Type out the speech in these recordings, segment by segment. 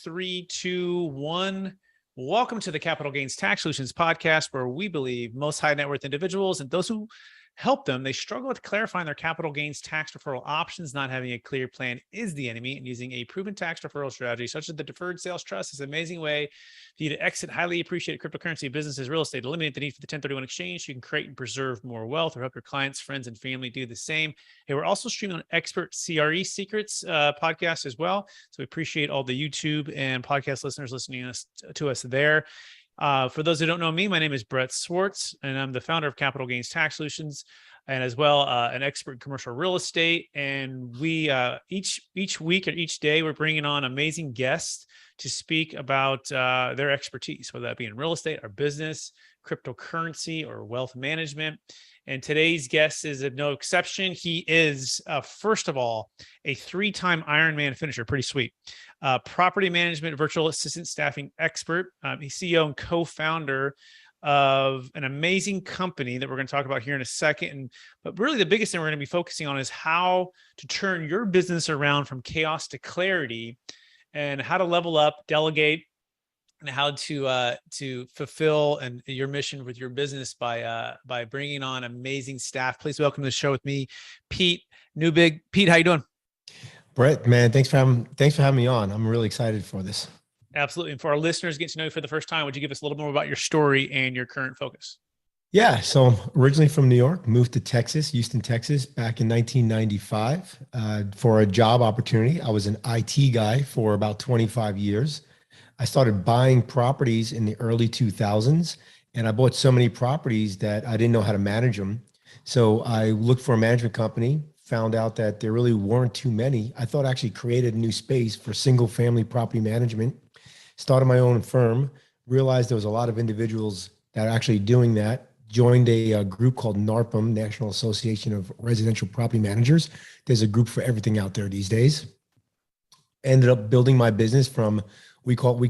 Three, two, one. Welcome to the Capital Gains Tax Solutions podcast, where we believe most high net worth individuals and those who help them, they struggle with clarifying their capital gains tax deferral options. Not having a clear plan is the enemy, and using a proven tax deferral strategy such as the Deferred Sales Trust is an amazing way for you to exit highly appreciated cryptocurrency businesses, real estate, eliminate the need for the 1031 exchange. You can create and preserve more wealth, or help your clients, friends, and family do the same. Hey, we're also streaming on Expert CRE Secrets podcast as well. So we appreciate all the YouTube and podcast listeners listening to us there. For those who don't know me, my name is Brett Swarts, and I'm the founder of Capital Gains Tax Solutions, and as well an expert in commercial real estate. And we each week or each day, we're bringing on amazing guests to speak about their expertise, whether that be in real estate or business, cryptocurrency, or wealth management. And today's guest is no exception. He is, first of all, a 3-time Ironman finisher. Pretty sweet. Property management, virtual assistant staffing expert. He's CEO and co-founder of an amazing company that we're going to talk about here in a second. But really the biggest thing we're going to be focusing on is how to turn your business around from chaos to clarity, and how to level up, delegate, and how to fulfill your mission with your business by bringing on amazing staff. Please welcome to the show with me, Pete Neubig. Pete, how you doing? Brett, man, thanks for having me on. I'm really excited for this. Absolutely. And for our listeners getting to know you for the first time, would you give us a little more about your story and your current focus? Yeah. So I'm originally from New York, moved to Texas, Houston, Texas, back in 1995 for a job opportunity. I was an IT guy for about 25 years. I started buying properties in the early 2000s, and I bought so many properties that I didn't know how to manage them. So I looked for a management company, found out that there really weren't too many. I thought I actually created a new space for single family property management, started my own firm, realized there was a lot of individuals that are actually doing that, joined a group called NARPM, National Association of Residential Property Managers. There's a group for everything out there these days. Ended up building my business from, we call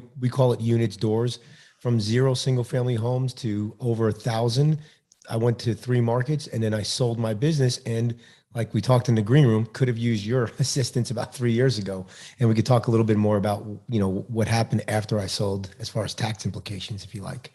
it units, doors, from 0 single family homes to over 1,000. I went to 3 markets, and then I sold my business. And like we talked in the green room, could have used your assistance about 3 years ago. And we could talk a little bit more about, what happened after I sold as far as tax implications, if you like.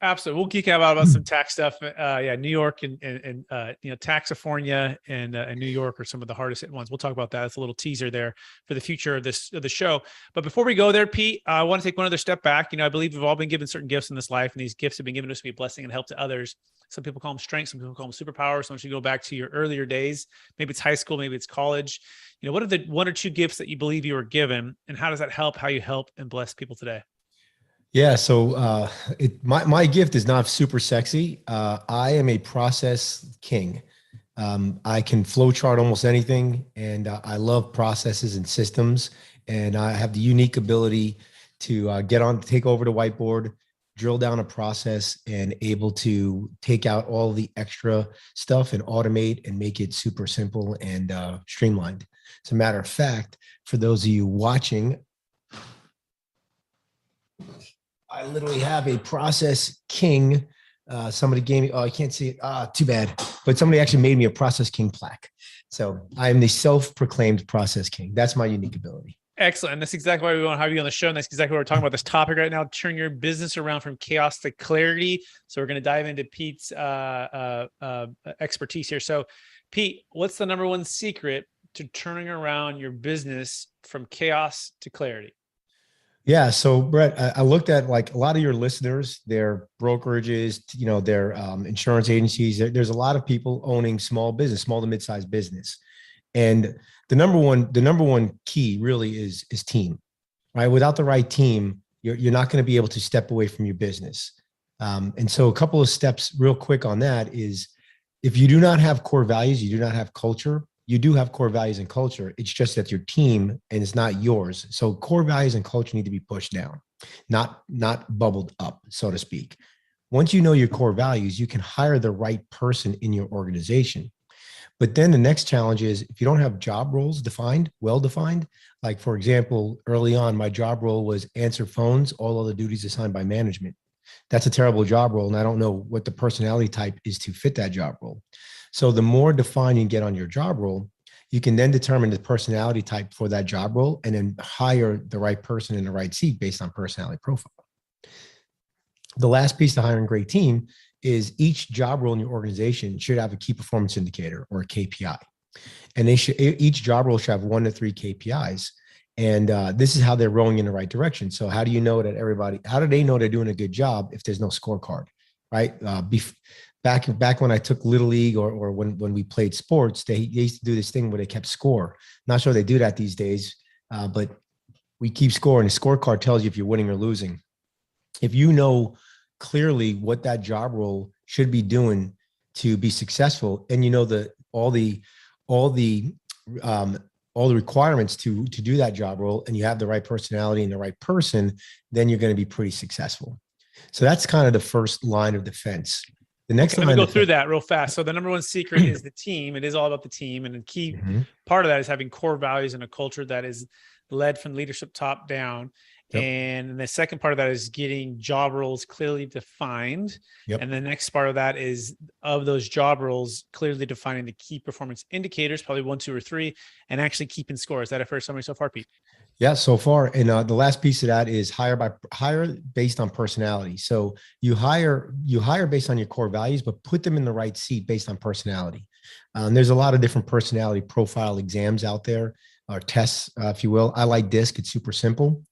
Absolutely. We'll geek out about some tax stuff. New York and Taxifornia and New York are some of the hardest hit ones. We'll talk about that. It's a little teaser there for the future of the show. But before we go there, Pete, I want to take one other step back. I believe we've all been given certain gifts in this life, and these gifts have been given to us to be a blessing and help to others. Some people call them strengths, some people call them superpowers. So I want you to go back to your earlier days. Maybe it's high school, maybe it's college. What are the 1 or 2 gifts that you believe you were given, and how does that help how you help and bless people today? Yeah. So my gift is not super sexy. I am a process king. I can flow chart almost anything, and I love processes and systems. And I have the unique ability to take over the whiteboard, drill down a process, and able to take out all the extra stuff and automate and make it super simple and streamlined. As a matter of fact, for those of you watching, I literally have a process king. Somebody gave me, I can't see it. Too bad. But somebody actually made me a process king plaque. So I am the self-proclaimed process king. That's my unique ability. Excellent. And that's exactly why we want to have you on the show. And that's exactly what we're talking about this topic right now. Turn your business around from chaos to clarity. So we're going to dive into Pete's expertise here. So Pete, what's the number one secret to turning around your business from chaos to clarity? Yeah. So Brett, I looked at like a lot of your listeners, their brokerages, their insurance agencies. There's a lot of people owning small to mid-sized business. And the number one key really is team, right? Without the right team, you're not going to be able to step away from your business. And so a couple of steps real quick on that is, if you do not have core values, you do not have culture. You do have core values and culture. It's just that your team and it's not yours. So core values and culture need to be pushed down, not bubbled up, so to speak. Once you know your core values, you can hire the right person in your organization. But then the next challenge is, if you don't have job roles well-defined, like for example, early on, my job role was answer phones, all other duties assigned by management. That's a terrible job role. And I don't know what the personality type is to fit that job role. So the more defined you get on your job role, You can then determine the personality type for that job role and then hire the right person in the right seat based on personality profile. The last piece to hiring a great team is each job role in your organization should have a key performance indicator or a KPI. And each job role should have 1 to 3 KPIs. And this is how they're rolling in the right direction. So how do you know that how do they know they're doing a good job if there's no scorecard, right? Back when I took Little League or when we played sports, they used to do this thing where they kept score. Not sure they do that these days, but we keep score, and the scorecard tells you if you're winning or losing. If you know clearly what that job role should be doing to be successful, and you know all the requirements to do that job role, and you have the right personality and the right person, then you're going to be pretty successful. So that's kind of the first line of defense. The next line, let me go through that real fast. So the number one secret is the team. It is all about the team. And the key part of that is having core values and a culture that is led from leadership top down. Yep. And the second part of that is getting job roles clearly defined. Yep. And the next part of that is of those job roles, clearly defining the key performance indicators, probably 1, 2, or 3, and actually keeping score. Is that a fair summary so far, Pete? Yeah, so far. And the last piece of that is hire based on personality. So you hire based on your core values, but put them in the right seat based on personality. There's a lot of different personality profile exams out there, or tests, if you will. I like DISC. It's super simple.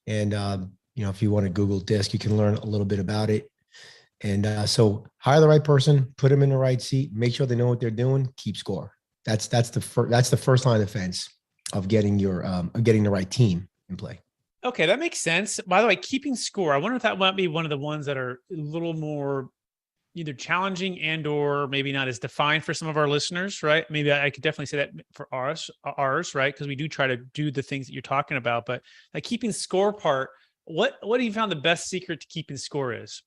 And, if you want to Google DISC, you can learn a little bit about it. And so hire the right person, put them in the right seat, make sure they know what they're doing, keep score. That's the first line of defense of getting the right team in play. Okay, that makes sense. By the way, keeping score, I wonder if that might be one of the ones that are a little more either challenging and or maybe not as defined for some of our listeners, right? Maybe I could definitely say that for ours, right? Because we do try to do the things that you're talking about, but that keeping score part, what have you found the best secret to keeping score is?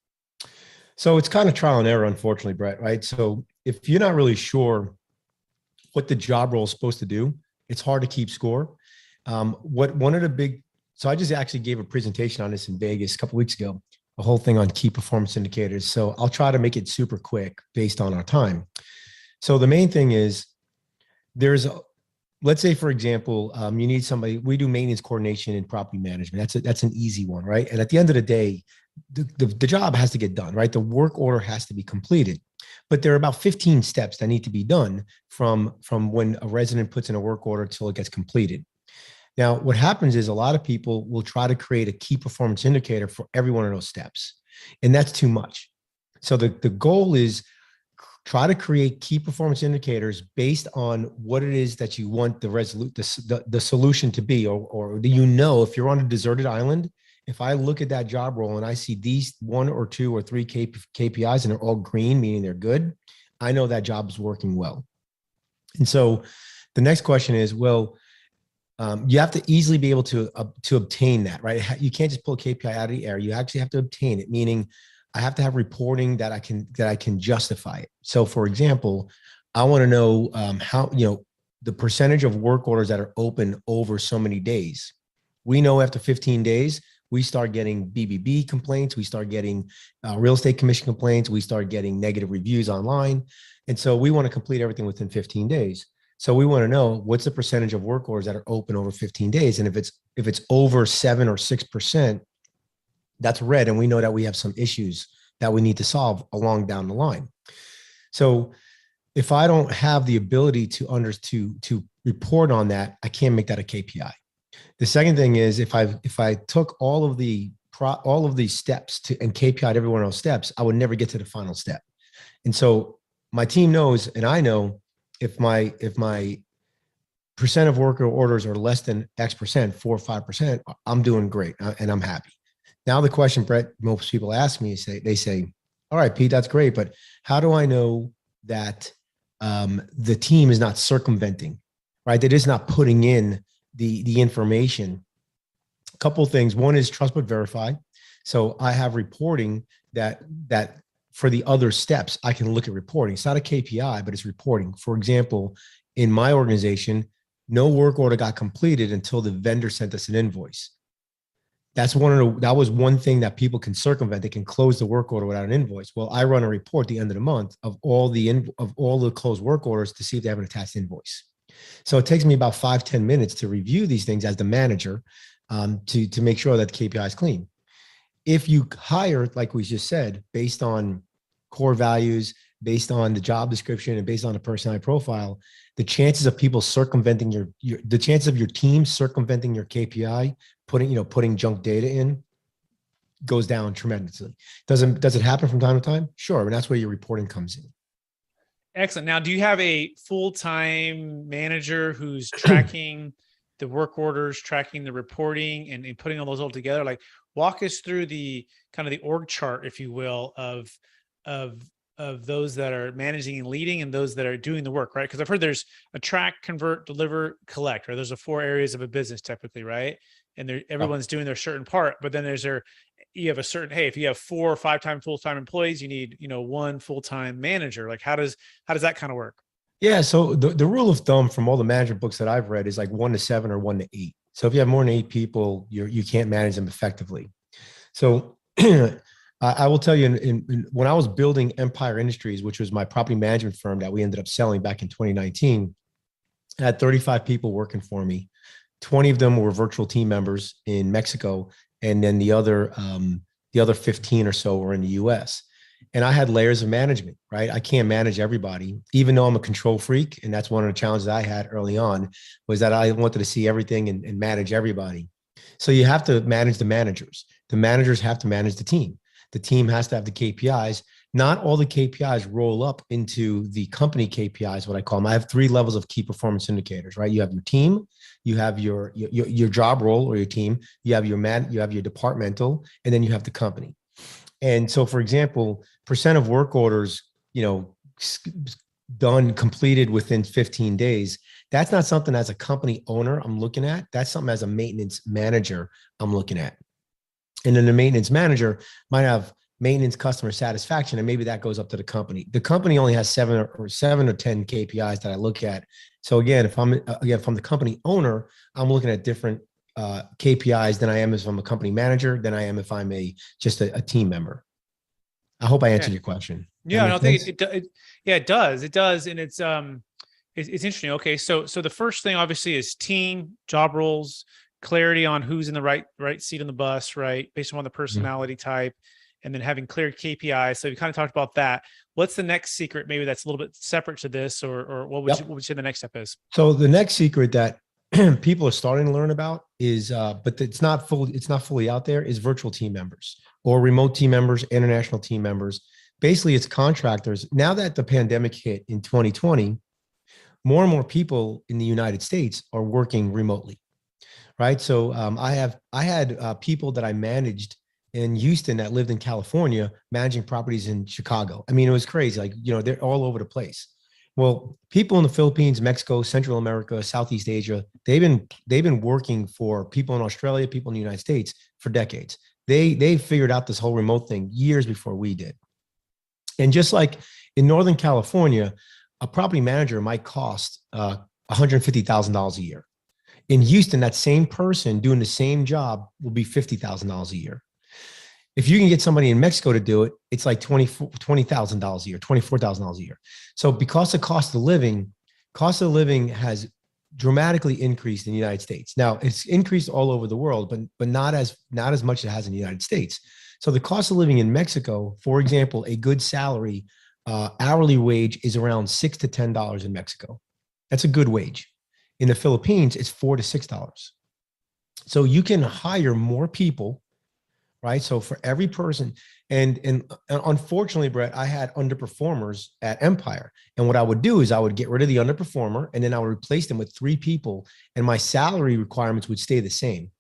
So it's kind of trial and error, unfortunately, Brett, right? So if you're not really sure what the job role is supposed to do, it's hard to keep score. So I just actually gave a presentation on this in Vegas a couple of weeks ago, a whole thing on key performance indicators. So I'll try to make it super quick based on our time. So the main thing is let's say, for example, you need somebody, we do maintenance coordination and property management. That's an easy one, right? And at the end of the day, the job has to get done, right? The work order has to be completed. But there are about 15 steps that need to be done from when a resident puts in a work order till it gets completed. Now, what happens is a lot of people will try to create a key performance indicator for every one of those steps, and that's too much. So the goal is try to create key performance indicators based on what it is that you want the solution to be, or do if you're on a deserted island, if I look at that job role and I see these 1 or 2 or 3 KPIs and they're all green, meaning they're good, I know that job is working well. And so the next question is, you have to easily be able to obtain that, right? You can't just pull a KPI out of the air. You actually have to obtain it, meaning I have to have reporting that I can justify it. So for example, I want to know how, the percentage of work orders that are open over so many days. We know after 15 days, we start getting BBB complaints. We start getting real estate commission complaints. We start getting negative reviews online. And so we want to complete everything within 15 days. So we want to know what's the percentage of work orders that are open over 15 days. And if it's over 7 or 6%, that's red. And we know that we have some issues that we need to solve along down the line. So if I don't have the ability to report on that, I can't make that a KPI. The second thing is if I took all of these steps and KPI'd every one of those steps, I would never get to the final step. And so my team knows, and I know, if my percent of worker orders are less than X percent, 4 or 5%, I'm doing great and I'm happy. Now the question, Brett, most people ask me is they say, all right, Pete, that's great, but how do I know that the team is not circumventing, right? That is not putting in the information? A couple of things. One is trust but verify. So I have reporting that for the other steps, I can look at reporting. It's not a KPI, but it's reporting. For example, in my organization, no work order got completed until the vendor sent us an invoice. That was one thing that people can circumvent. They can close the work order without an invoice. Well, I run a report at the end of the month of all the closed work orders to see if they have an attached invoice. So it takes me about 5-10 minutes to review these things as the manager, to make sure that the KPI is clean. If you hire, like we just said, based on core values, based on the job description, and based on the personality profile, the chances of people circumventing the chances of your team circumventing your KPI, putting junk data in, goes down tremendously. Does it happen from time to time? Sure. And that's where your reporting comes in. Excellent. Now, do you have a full-time manager who's tracking the work orders, tracking the reporting, and putting all those all together? Like, walk us through the kind of the org chart, if you will, of those that are managing and leading and those that are doing the work, right? Because I've heard there's a track, convert, deliver, collect, right? Those are 4 areas of a business typically, right? And everyone's doing their certain part, but then you have a certain, hey, if you have 4 or 5 time full-time employees, you need, 1 full-time manager. Like, how does that kind of work? Yeah. So the rule of thumb from all the management books that I've read is like 1 to 7 or 1 to 8. So if you have more than 8 people, you can't manage them effectively. So I will tell you, when I was building Empire Industries, which was my property management firm that we ended up selling back in 2019, I had 35 people working for me. 20 of them were virtual team members in Mexico, and then the other 15 or so were in the US. And I had layers of management, right? I can't manage everybody, even though I'm a control freak. And that's one of the challenges I had early on, was that I wanted to see everything and manage everybody. So you have to manage the managers. The managers have to manage the team. The team has to have the KPIs. Not all the KPIs roll up into the company KPIs, what I call them. I have 3 levels of key performance indicators, right? You have your team, you have your job role or your team, you have your departmental, and then you have the company. And so, for example, percent of work orders, completed within 15 days. That's not something as a company owner I'm looking at. That's something as a maintenance manager I'm looking at. And then the maintenance manager might have maintenance customer satisfaction, and maybe that goes up to the company. The company only has 7 or 10 KPIs that I look at. So again, if I'm the company owner, I'm looking at different KPIs than I am if I'm a company manager, than I am if I'm just a team member. I hope I answered your question. Yeah, I think it does. It does. And it's interesting. Okay. So the first thing obviously is team, job roles, clarity on who's in the right seat on the bus, right? Based on the personality type, and then having clear KPIs. So you kind of talked about that. What's the next secret? Maybe that's a little bit separate to this, or what would you say the next step is? So the next secret that people are starting to learn about is, but it's not fully out there, is virtual team members or remote team members, international team members. Basically, it's contractors. Now that the pandemic hit in 2020, more and more people in the United States are working remotely, right? So I had people that I managed in Houston that lived in California, managing properties in Chicago. I mean, it was crazy. Like, they're all over the place. Well, people in the Philippines, Mexico, Central America, Southeast Asia, they've been working for people in Australia, people in the United States for decades. They figured out this whole remote thing years before we did. And just like in Northern California, a property manager might cost $150,000 a year. In Houston, that same person doing the same job will be $50,000 a year. If you can get somebody in Mexico to do it, it's like $20,000 a year, $24,000 a year. So because the cost of living has dramatically increased in the United States. Now it's increased all over the world, but not as much as it has in the United States. So the cost of living in Mexico, for example, a good salary, hourly wage is around $6 to $10 in Mexico. That's a good wage. In the Philippines, it's $4 to $6. So you can hire more people, right? So for every person, and unfortunately, Brett, I had underperformers at Empire. And what I would do is I would get rid of the underperformer, and then I would replace them with 3 people, and my salary requirements would stay the same,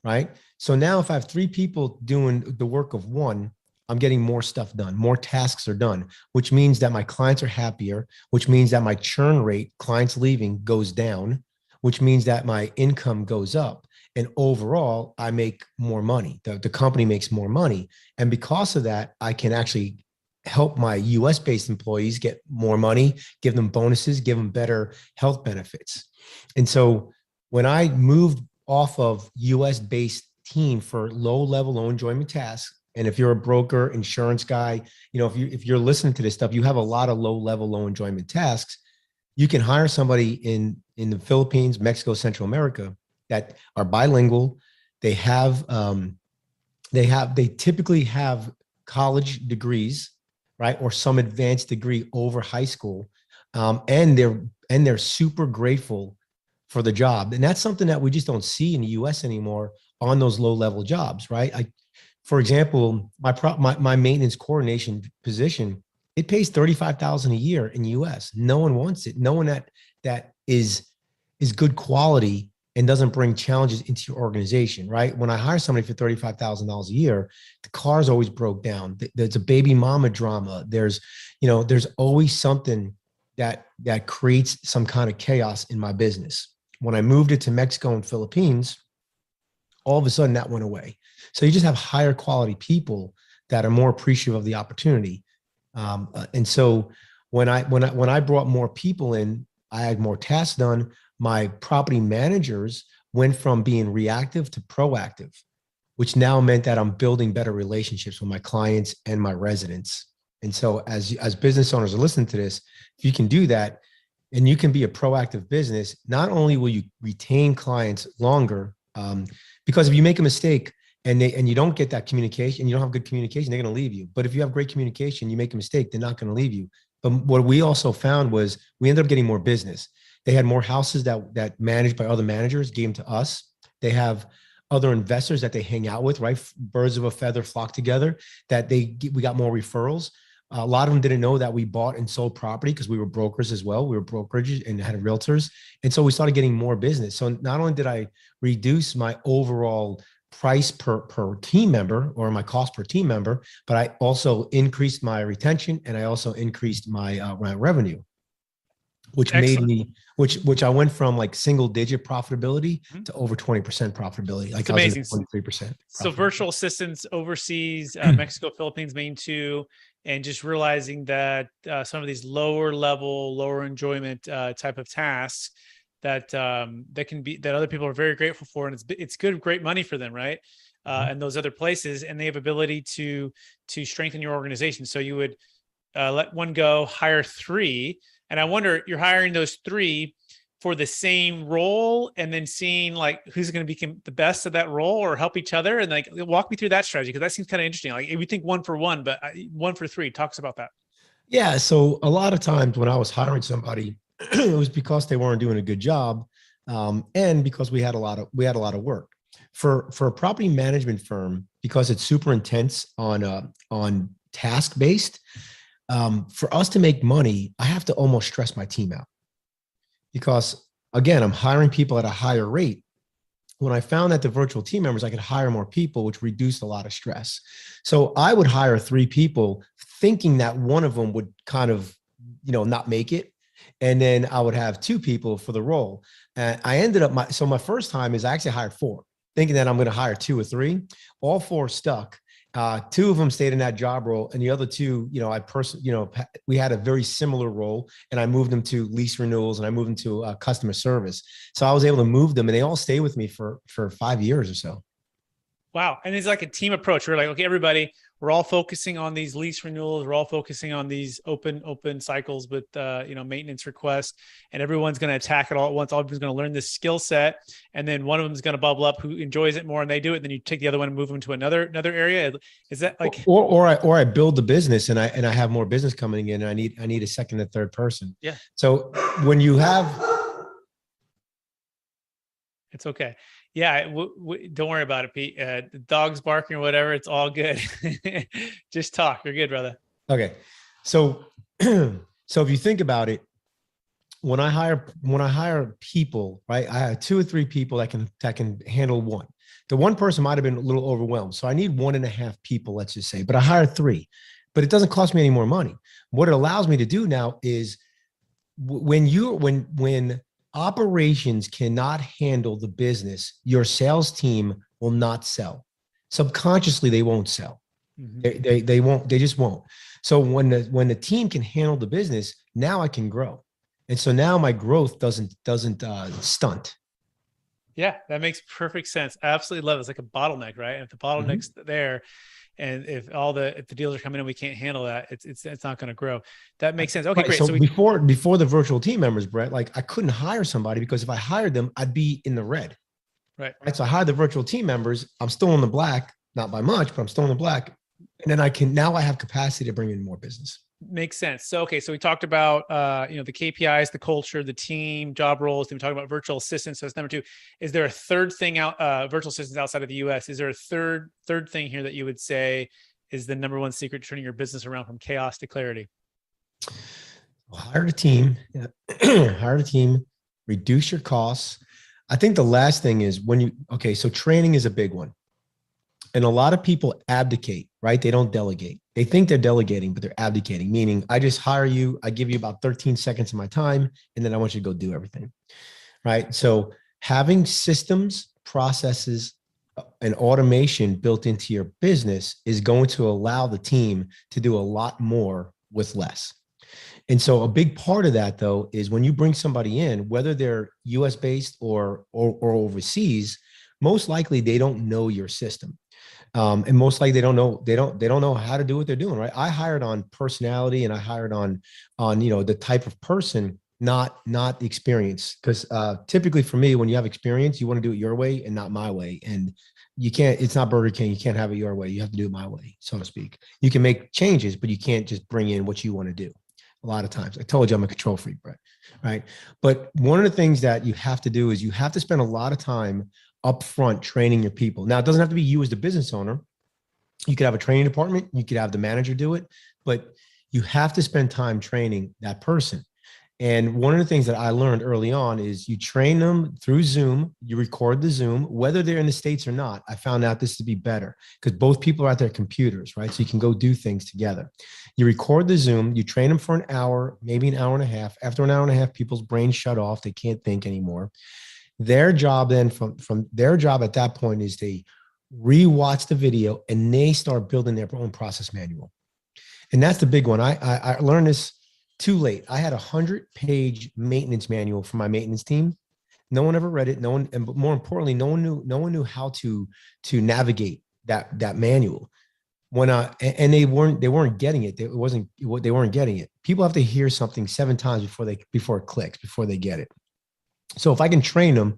right? So now if I have 3 people doing the work of 1, I'm getting more stuff done, more tasks are done, which means that my clients are happier, which means that my churn rate, clients leaving, goes down, which means that my income goes up. And overall, I make more money. The company makes more money. And because of that, I can actually help my US-based employees get more money, give them bonuses, give them better health benefits. And so when I moved off of US-based team for low-level, low-enjoyment tasks, and if you're a broker, insurance guy, if you're listening to this stuff, you have a lot of low-level, low-enjoyment tasks. you can hire somebody in the Philippines, Mexico, Central America that are bilingual. They have they typically have college degrees, right, or some advanced degree over high school, and they're super grateful for the job, and that's something that we just don't see in the U.S. anymore on those low level jobs, right? For example, my maintenance coordination position, it pays $35,000 a year in the U.S. No one wants it. No one that is good quality and doesn't bring challenges into your organization, right? When I hire somebody for $35,000 a year, the car's always broke down. There's a baby mama drama. There's always something that creates some kind of chaos in my business. When I moved it to Mexico and Philippines, all of a sudden that went away. So you just have higher quality people that are more appreciative of the opportunity. And so when I brought more people in, I had more tasks done. My property managers went from being reactive to proactive, which now meant that I'm building better relationships with my clients and my residents. And so as business owners are listening to this, if you can do that and you can be a proactive business, not only will you retain clients longer, because if you make a mistake and you don't get that communication, you don't have good communication, they're going to leave you. But if you have great communication, you make a mistake, they're not going to leave you. But what we also found was we ended up getting more business. They had more houses that managed by other managers, gave them to us. They have other investors that they hang out with, right? Birds of a feather flock together, we got more referrals. A lot of them didn't know that we bought and sold property because we were brokers as well. We were brokerages and had realtors. And so we started getting more business. So not only did I reduce my overall price per team member or my cost per team member, but I also increased my retention and I also increased my revenue, which Excellent. made me, which I went from like single digit profitability to over 20% profitability. Like it's amazing. 23%. So virtual assistants overseas, Mexico, Philippines, main two, and just realizing that some of these lower level, lower enjoyment type of tasks that other people are very grateful for, and it's good, great money for them, right? And those other places, and they have ability to strengthen your organization. So you would let one go, hire three, and I wonder, you're hiring those three for the same role and then seeing like who's going to become the best at that role or help each other, and like walk me through that strategy, because that seems kind of interesting. Like we think one for one, but one for three talks about that. Yeah. So a lot of times when I was hiring somebody, it was because they weren't doing a good job, and because we had a lot of work. For a property management firm, because it's super intense on task based. For us to make money, I have to almost stress my team out, because again, I'm hiring people at a higher rate. When I found that the virtual team members, I could hire more people, which reduced a lot of stress. So I would hire three people thinking that one of them would kind of, not make it. And then I would have two people for the role. And I ended up, my first time is I actually hired four, thinking that I'm going to hire two or three. All four stuck. Two of them stayed in that job role, and the other two, we had a very similar role, and I moved them to lease renewals and I moved them to customer service. So I was able to move them, and they all stay with me for 5 years or so. Wow. And it's like a team approach. We're like, okay, everybody, we're all focusing on these lease renewals. We're all focusing on these open cycles with, maintenance requests, and everyone's going to attack it all at once. Everyone's going to learn this skill set. And then one of them is going to bubble up who enjoys it more and they do it. Then you take the other one and move them to another area. Is that like, or I build the business and I have more business coming in, and I need a second and third person. Yeah. So when you have, it's okay. Yeah. Don't worry about it, Pete. The dog's barking or whatever. It's all good. Just talk. You're good, brother. Okay. So if you think about it, when I hire people, right, I have two or three people that can handle one. The one person might've been a little overwhelmed. So I need 1.5 people, let's just say, but I hired three, but it doesn't cost me any more money. What it allows me to do now is when operations cannot handle the business, your sales team will not sell. Subconsciously, they won't sell. Mm-hmm. They won't. They just won't. So when the team can handle the business, now I can grow, and so now my growth doesn't stunt. Yeah, that makes perfect sense. I absolutely love it. It's like a bottleneck, right? And if the bottleneck's there, and if the deals are coming in, we can't handle that. It's not going to grow. That makes sense. Okay, Right. great. So So before the virtual team members, Brett, like I couldn't hire somebody because if I hired them, I'd be in the red. right. Right. So I hired the virtual team members. I'm still in the black, not by much, but I'm still in the black. And then now I have capacity to bring in more business. Makes sense. So, okay. So we talked about, the KPIs, the culture, the team, job roles. Then we talked about virtual assistants. So that's number two. Is there a third thing virtual assistants outside of the US? Is there a third thing here that you would say is the number one secret to turning your business around from chaos to clarity? Hire a team, hire a team, reduce your costs. I think the last thing is so training is a big one. And a lot of people abdicate, right? They don't delegate. They think they're delegating, but they're abdicating, meaning I just hire you, I give you about 13 seconds of my time, and then I want you to go do everything, right? So having systems, processes, and automation built into your business is going to allow the team to do a lot more with less. And so a big part of that, though, is when you bring somebody in, whether they're US based or overseas, most likely they don't know your system. And most likely they don't know how to do what they're doing, right? I hired on personality and I hired on the type of person, not the experience. Because typically for me, when you have experience, you want to do it your way and not my way. And you can't, it's not Burger King. You can't have it your way. You have to do it my way, so to speak. You can make changes, but you can't just bring in what you want to do. A lot of times, I told you I'm a control freak, Brett, right? But one of the things that you have to do is you have to spend a lot of time upfront training your people. Now, it doesn't have to be you as the business owner. You could have a training department. You could have the manager do it, but you have to spend time training that person. And one of the things that I learned early on is you train them through Zoom, you record the Zoom, whether they're in the States or not. I found out this to be better because both people are at their computers, right? So you can go do things together. You record the Zoom, you train them for an hour, maybe an hour and a half. After an hour and a half, people's brains shut off. They can't think anymore. Their job then from their job at that point is they rewatch the video and they start building their own process manual. And that's the big one. I learned this too late. I had 100-page maintenance manual for my maintenance team. No one ever read it. No one, and more importantly, no one knew how to navigate that manual. And they weren't getting it. They weren't getting it. People have to hear something 7 times before it clicks, before they get it. So if I can train them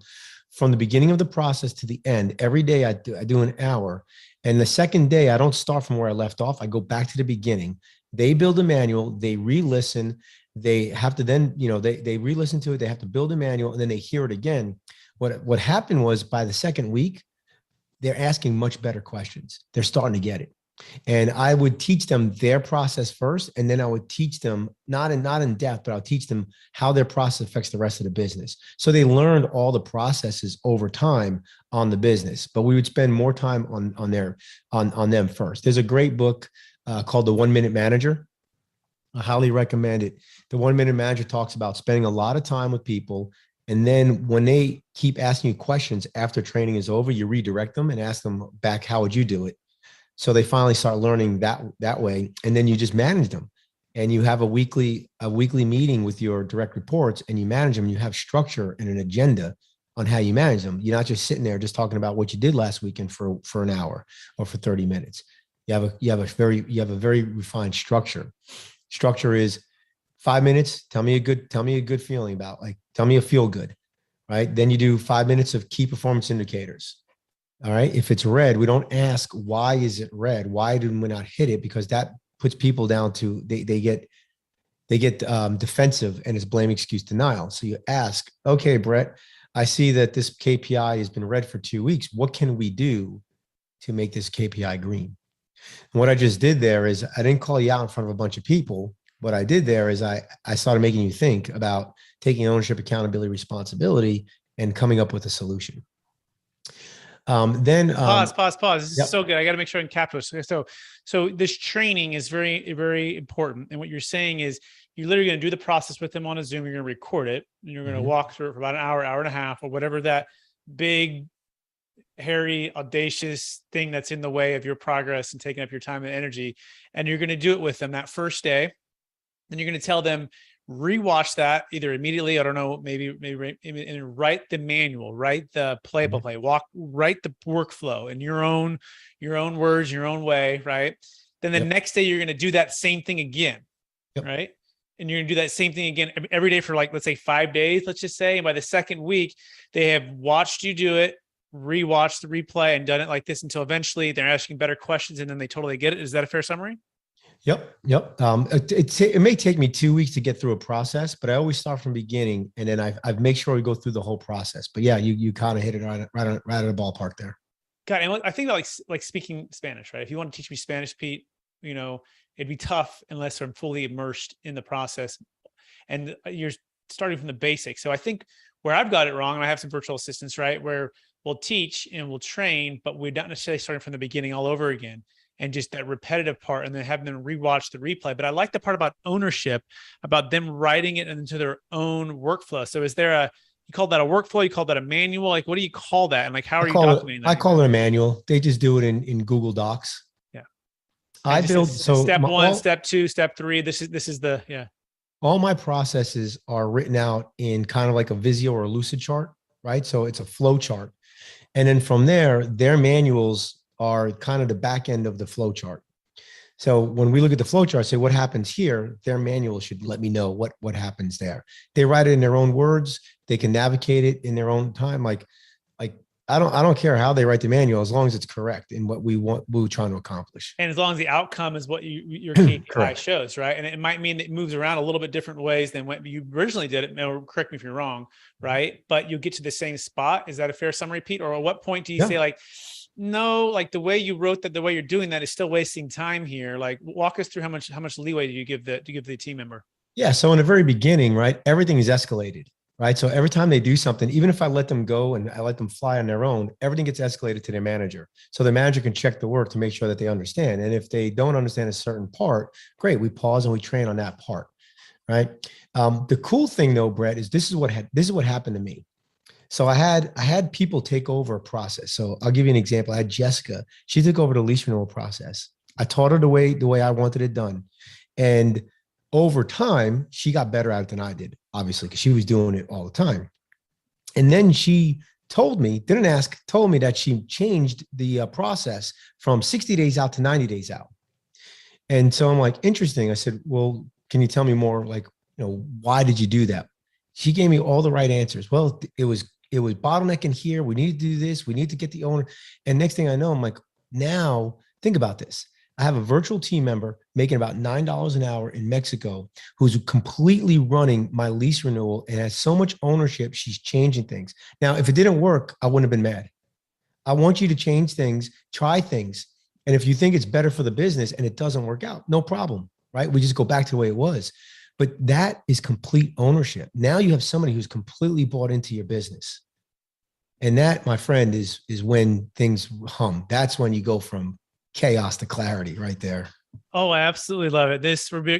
from the beginning of the process to the end, every day I do an hour. And the second day, I don't start from where I left off. I go back to the beginning. They build a manual, they re-listen. They have to then, they re-listen to it. They have to build a manual and then they hear it again. What happened was by the second week, they're asking much better questions. They're starting to get it. And I would teach them their process first. And then I would teach them not in depth, but I'll teach them how their process affects the rest of the business. So they learned all the processes over time on the business, but we would spend more time on them first. There's a great book called The 1 Minute Manager. I highly recommend it. The 1 Minute Manager talks about spending a lot of time with people. And then when they keep asking you questions after training is over, you redirect them and ask them back, how would you do it? So they finally start learning that way. And then you just manage them and you have a weekly meeting with your direct reports and you manage them. You have structure and an agenda on how you manage them. You're not just sitting there just talking about what you did last weekend for an hour or for 30 minutes. You have a very refined structure. Structure is 5 minutes. Tell me a good feeling about, tell me a feel good, right? Then you do 5 minutes of key performance indicators. All right. If it's red, we don't ask, why is it red? Why did we not hit it? Because that puts people down to, they get defensive and it's blame, excuse, denial. So you ask, okay, Brett, I see that this KPI has been red for 2 weeks. What can we do to make this KPI green? And what I just did there is I didn't call you out in front of a bunch of people. What I did there is I started making you think about taking ownership, accountability, responsibility, and coming up with a solution. Pause. This is Yep. so good. I got to make sure I can capture this. So this training is very, very important. And what you're saying is you're literally going to do the process with them on a Zoom. You're going to record it and you're going to walk through it for about an hour, hour and a half, or whatever that big, hairy, audacious thing that's in the way of your progress and taking up your time and energy. And you're going to do it with them that first day. And you're going to tell them, rewatch that either immediately, I don't know, maybe, and write the manual, write the play-by-play, write the workflow in your own words, your own way, right? Then the next day you're going to do that same thing again, right? And you're going to do that same thing again every day for like, let's say 5 days, let's just say. And by the second week, they have watched you do it, rewatched the replay and done it like this until eventually they're asking better questions and then they totally get it. Is that a fair summary? Yep. It may take me 2 weeks to get through a process, but I always start from the beginning and then I make sure we go through the whole process. But yeah, you kind of hit it right at the ballpark there. God, and I think about like speaking Spanish, right? If you want to teach me Spanish, Pete, it'd be tough unless I'm fully immersed in the process. And you're starting from the basics. So I think where I've got it wrong, and I have some virtual assistants, right, where we'll teach and we'll train, but we're not necessarily starting from the beginning all over again. And just that repetitive part, and then having them rewatch the replay. But I like the part about ownership, about them writing it into their own workflow. So is there you call that a workflow? You call that a manual? Like, what do you call that? And like, how are you documenting that? I call it a manual. They just do it in Google Docs. Yeah. I build step one, step two, step three. This is the. All my processes are written out in kind of like a Visio or a Lucid chart, right? So it's a flow chart. And then from there, their manuals are kind of the back end of the flow chart. So when we look at the flow chart, say what happens here, their manual should let me know what happens there. They write it in their own words. They can navigate it in their own time. Like I don't care how they write the manual as long as it's correct in what we're trying to accomplish. And as long as the outcome is what your KPI shows, right? And it might mean that it moves around a little bit different ways than what you originally did it. Or correct me if you're wrong, right? But you get to the same spot. Is that a fair summary, Pete? Or at what point do you say like, no, like the way you wrote that, the way you're doing that is still wasting time here. Like walk us through how much leeway do you give the team member? Yeah. So in the very beginning, right, everything is escalated, right? So every time they do something, even if I let them go and I let them fly on their own, everything gets escalated to their manager. So the manager can check the work to make sure that they understand. And if they don't understand a certain part, great, we pause and we train on that part, right? The cool thing though, Brett, is this is what happened to me. So I had people take over a process. So I'll give you an example. I had Jessica. She took over the lease renewal process. I taught her the way I wanted it done. And over time, she got better at it than I did, obviously, because she was doing it all the time. And then she told me that she changed the process from 60 days out to 90 days out. And so I'm like, interesting. I said, well, can you tell me more? Like, why did you do that? She gave me all the right answers. Well, it was bottlenecking here. We need to do this. We need to get the owner. And next thing I know, I'm like, now think about this. I have a virtual team member making about $9 an hour in Mexico who's completely running my lease renewal and has so much ownership. She's changing things. Now, if it didn't work, I wouldn't have been mad. I want you to change things, try things. And if you think it's better for the business and it doesn't work out, no problem, right? We just go back to the way it was. But that is complete ownership. Now you have somebody who's completely bought into your business. And that, my friend, is when things hum. That's when you go from chaos to clarity right there. Oh, I absolutely love it.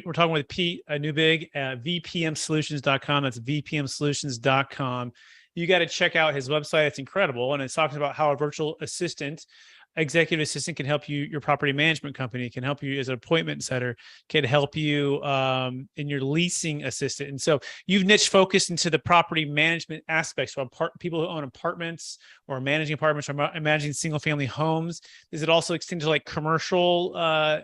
We're talking with Pete Neubig at vpmsolutions.com. That's vpmsolutions.com. You got to check out his website. It's incredible. And it's talking about how a virtual assistant, executive assistant can help you, your property management company can help you as an appointment setter, can help you in your leasing assistant. And so you've niche focused into the property management aspects. So people who own apartments or managing apartments or managing single family homes. Is it also extended to like commercial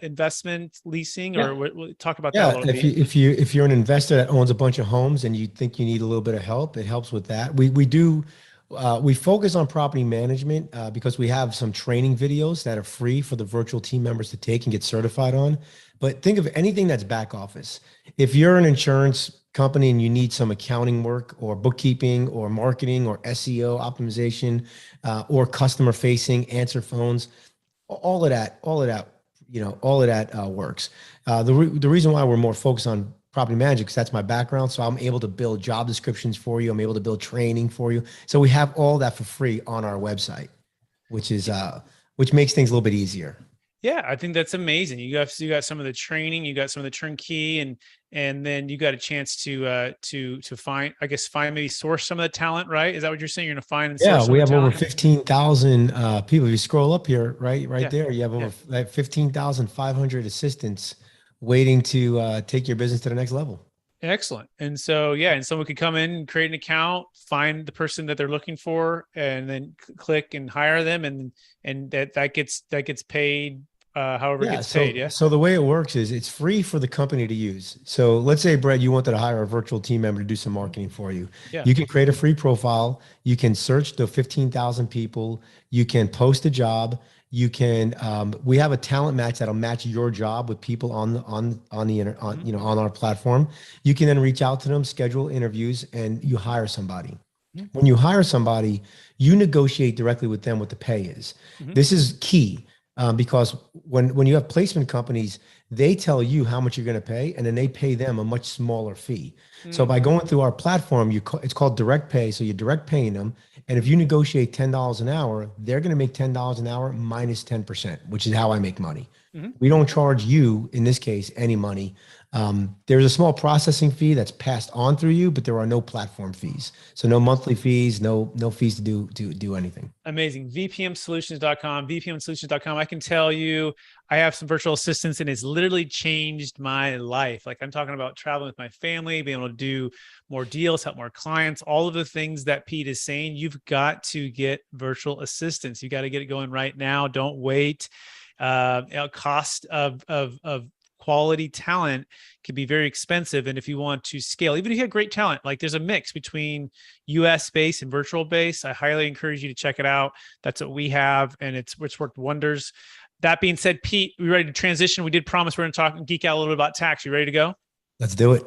investment leasing or we'll talk about that a little bit? If you're an investor that owns a bunch of homes and you think you need a little bit of help, it helps with that. We focus on property management because we have some training videos that are free for the virtual team members to take and get certified on. But think of anything that's back office. If you're an insurance company and you need some accounting work or bookkeeping or marketing or SEO optimization or customer facing, answer phones, all of that works. The reason why we're more focused on property management, because that's my background. So I'm able to build job descriptions for you. I'm able to build training for you. So we have all that for free on our website, which makes things a little bit easier. Yeah, I think that's amazing. You got some of the training, you got some of the turnkey, and then you got a chance to find maybe source some of the talent, right? Is that what you're saying? You're going to find and source we have talent? over 15,000 people. If you scroll up here, right there, you have over 15,500 assistants waiting to take your business to the next level. Excellent. And so, yeah, and someone could come in and create an account, find the person that they're looking for, and then click and hire them. And that gets paid, however it Yeah. gets paid. Yeah. So the way it works is it's free for the company to use. So let's say, Brett, you wanted to hire a virtual team member to do some marketing for you. Yeah. You can create a free profile. You can search the 15,000 people. You can post a job. You can, we have a talent match that'll match your job with people on our platform. You can then reach out to them, schedule interviews, and you hire somebody. Mhm. When you hire somebody, you negotiate directly with them what the pay is. Mhm. This is key, because when you have placement companies, they tell you how much you're going to pay, and then they pay them a much smaller fee. So by going through our platform, it's called direct pay. So you're direct paying them, and if you negotiate $10 an hour, they're going to make $10 an hour minus 10%, which is how I make money. Mhm. We don't charge you, in this case, any money. There's a small processing fee that's passed on through you, but there are no platform fees. So no monthly fees, no fees to do anything. Amazing. VPMsolutions.com. I can tell you, I have some virtual assistants and it's literally changed my life. Like I'm talking about traveling with my family, being able to do more deals, help more clients, all of the things that Pete is saying. You've got to get virtual assistants. You got to get it going right now. Don't wait. Cost of quality talent can be very expensive. And if you want to scale, even if you have great talent, like there's a mix between US based and virtual based. I highly encourage you to check it out. That's what we have. And it's worked wonders. That being said, Pete, we ready to transition? We did promise we're going to talk and geek out a little bit about tax. You ready to go? Let's do it.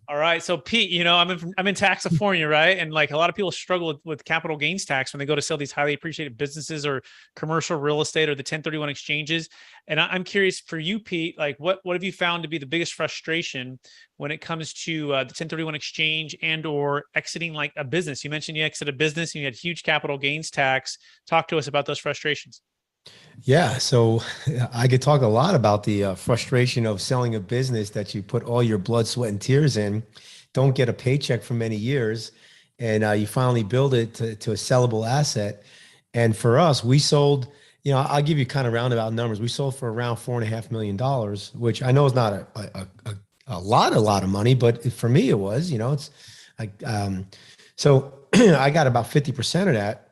All right. So Pete, I'm in Taxifornia, right? And like a lot of people struggle with capital gains tax when they go to sell these highly appreciated businesses or commercial real estate or the 1031 exchanges. And I'm curious for you, Pete, like what have you found to be the biggest frustration when it comes to the 1031 exchange and or exiting like a business? You mentioned you exited a business and you had huge capital gains tax. Talk to us about those frustrations. Yeah, so I could talk a lot about the frustration of selling a business that you put all your blood, sweat, and tears in, don't get a paycheck for many years, and you finally build it to a sellable asset. And for us, we sold, I'll give you kind of roundabout numbers. We sold for around $4.5 million, which I know is not a lot of money, but for me it was. It's like so I got about 50% of that,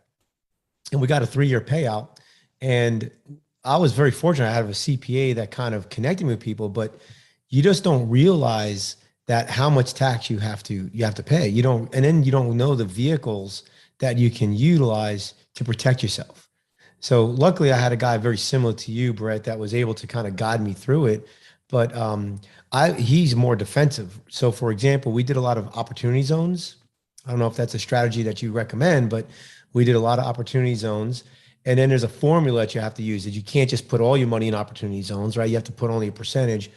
and we got a 3-year payout. And I was very fortunate. I have a CPA that kind of connected me with people, but you just don't realize that how much tax you have to pay. And then you don't know the vehicles that you can utilize to protect yourself. So luckily I had a guy very similar to you, Brett, that was able to kind of guide me through it. But he's more defensive. So for example, we did a lot of opportunity zones. I don't know if that's a strategy that you recommend, but we did a lot of opportunity zones. And then there's a formula that you have to use that you can't just put all your money in opportunity zones, right? You have to put only a percentage.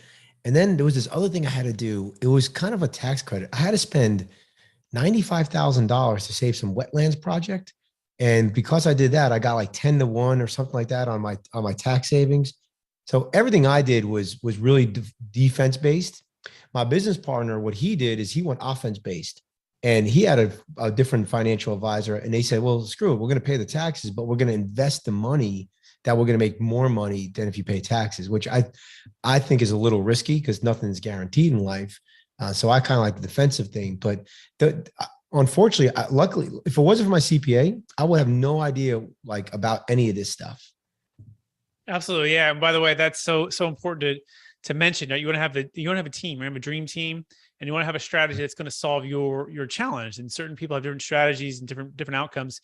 And then there was this other thing I had to do. It was kind of a tax credit. I had to spend $95,000 to save some wetlands project. And because I did that, I got like 10-1 or something like that on my tax savings. So everything I did was really defense based. My business partner, what he did is he went offense based. And he had a different financial advisor, and they said, well, screw it. We're going to pay the taxes, but we're going to invest the money that we're going to make more money than if you pay taxes, which I think is a little risky because nothing is guaranteed in life. So I kind of like the defensive thing. But unfortunately, luckily, if it wasn't for my CPA, I would have no idea like about any of this stuff. Absolutely. Yeah. And by the way, that's so important to mention. Right? You want to have a team, you have a dream team. And you want to have a strategy that's going to solve your challenge. And certain people have different strategies and different outcomes.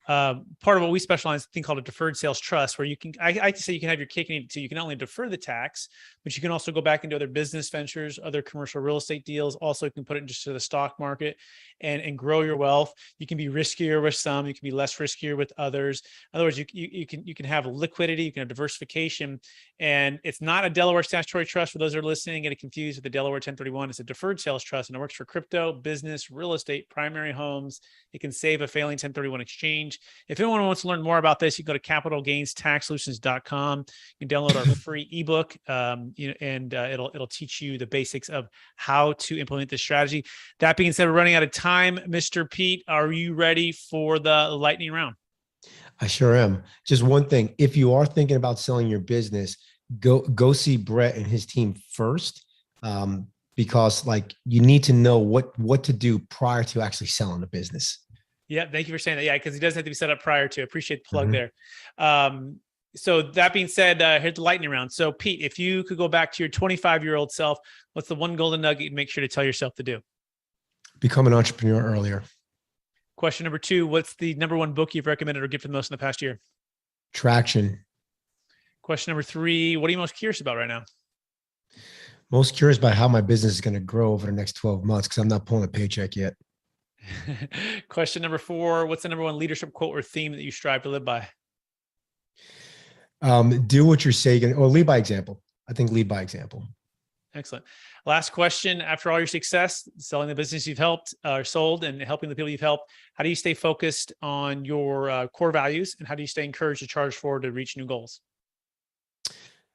Part of what we specialize in a thing called a deferred sales trust, where I like to say you can have your cake and eat it too. You can not only defer the tax, but you can also go back into other business ventures, other commercial real estate deals. Also, you can put it into the stock market and grow your wealth. You can be riskier with some, you can be less riskier with others. In other words, you can have liquidity, you can have diversification. And it's not a Delaware statutory trust for those that are listening, getting confused with the Delaware 1031. It's a deferred sales trust, and it works for crypto, business, real estate, primary homes. It can save a failing 1031 exchange. If anyone wants to learn more about this, you can go to capitalgainstaxsolutions.com. You can download our free ebook, and it'll teach you the basics of how to implement this strategy. That being said, we're running out of time. Mr. Pete, are you ready for the lightning round? I sure am. Just one thing. If you are thinking about selling your business, go see Brett and his team first, because like you need to know what to do prior to actually selling the business. Yeah, thank you for saying that. Yeah, because he doesn't have to be set up prior to. Appreciate the plug Mhm. there. So that being said, here's the lightning round. So Pete, if you could go back to your 25-year-old self, what's the one golden nugget you'd make sure to tell yourself to do? Become an entrepreneur earlier. Question number 2, what's the number one book you've recommended or given the most in the past year? Traction. Question number 3, what are you most curious about right now? Most curious about how my business is going to grow over the next 12 months because I'm not pulling a paycheck yet. Question number 4, what's the number one leadership quote or theme that you strive to live by? Do what you're saying, or lead by example. I think lead by example. Excellent. Last question. After all your success, selling the business you've helped or sold and helping the people you've helped, how do you stay focused on your core values, and how do you stay encouraged to charge forward to reach new goals?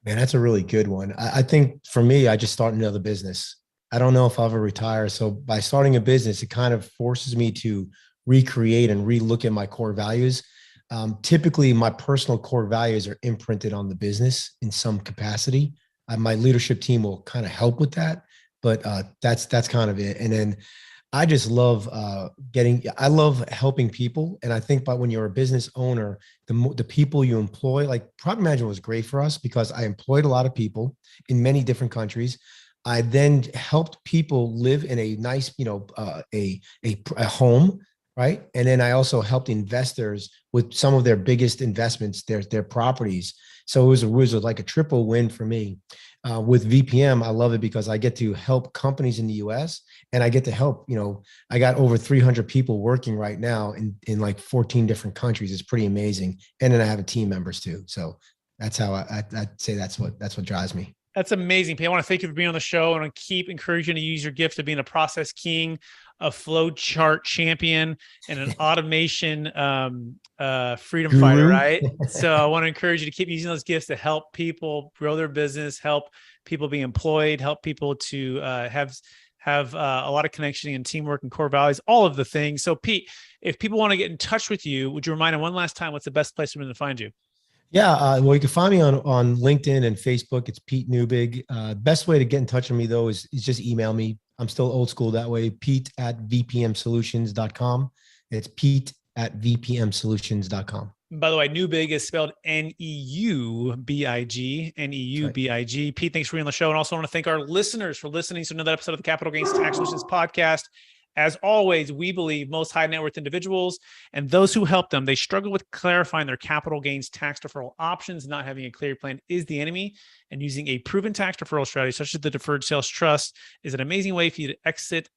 Man, that's a really good one. I think for me, I just started another business. I don't know if I'll ever retire. So by starting a business, it kind of forces me to recreate and relook at my core values. Typically, my personal core values are imprinted on the business in some capacity. My leadership team will kind of help with that, but that's kind of it. And then I just love I love helping people. And I think by when you're a business owner, the people you employ, like Product Management was great for us because I employed a lot of people in many different countries. I then helped people live in a nice, a home, right? And then I also helped investors with some of their biggest investments, their properties. So it was like a triple win for me. With VPM, I love it because I get to help companies in the US, and I get to help, I got over 300 people working right now in like 14 different countries. It's pretty amazing. And then I have a team members too. So that's how I'd say that's what drives me. That's amazing, Pete. I want to thank you for being on the show. I want to keep encouraging you to use your gift of being a process king, a flow chart champion, and an automation freedom fighter, Guru. right? So I want to encourage you to keep using those gifts to help people grow their business, help people be employed, help people to have a lot of connection and teamwork and core values, all of the things. So Pete, if people want to get in touch with you, would you remind them one last time, what's the best place for them to find you? Yeah, well, you can find me on LinkedIn and Facebook. It's Pete Neubig. Best way to get in touch with me though is just email me. I'm still old school that way. Pete@vpmsolutions.com. It's Pete@vpmsolutions.com. By the way, Neubig is spelled Neubig, Neubig. Pete, thanks for being on the show. And also want to thank our listeners for listening to another episode of the Capital Gains Tax Solutions podcast. As always, we believe most high net worth individuals and those who help them, they struggle with clarifying their capital gains tax deferral options. Not having a clear plan is the enemy, and using a proven tax deferral strategy, such as the Deferred Sales Trust, is an amazing way for you to exit,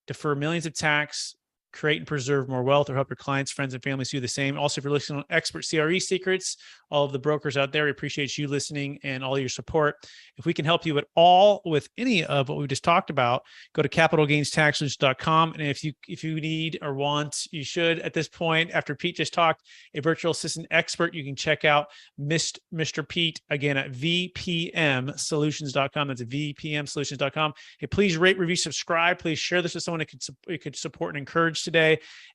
defer millions of tax, create and preserve more wealth, or help your clients, friends, and families do the same. Also, if you're listening on expert CRE secrets, all of the brokers out there, we appreciate you listening and all your support. If we can help you at all with any of what we just talked about, go to capitalgainstaxsolutions.com. And if you need or want, you should at this point, after Pete just talked, a virtual assistant expert, you can check out Mr. Pete again at vpmsolutions.com. That's vpmsolutions.com. Hey, please rate, review, subscribe. Please share this with someone who could support and encourage today.